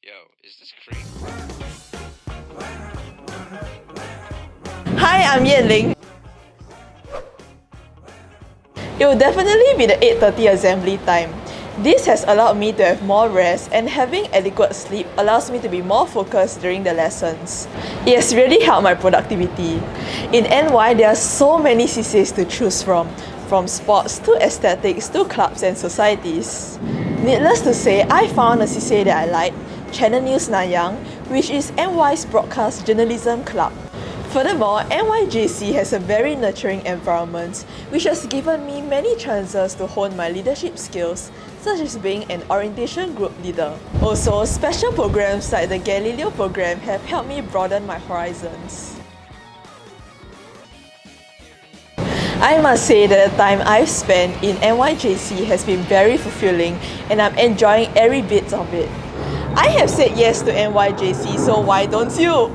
Yo, is this creep? Hi, I'm Ling. It will definitely be the 8:30 assembly time. This has allowed me to have more rest, and having adequate sleep allows me to be more focused during the lessons. It has really helped my productivity. In NY, there are so many CCAs to choose from sports to aesthetics to clubs and societies. Needless to say, I found a CCA that I like, Channel News Nanyang, which is NY's broadcast journalism club. Furthermore, NYJC has a very nurturing environment, which has given me many chances to hone my leadership skills, such as being an orientation group leader. Also, special programs like the Galileo program have helped me broaden my horizons. I must say that the time I've spent in NYJC has been very fulfilling, and I'm enjoying every bit of it. I have said yes to NYJC, so why don't you?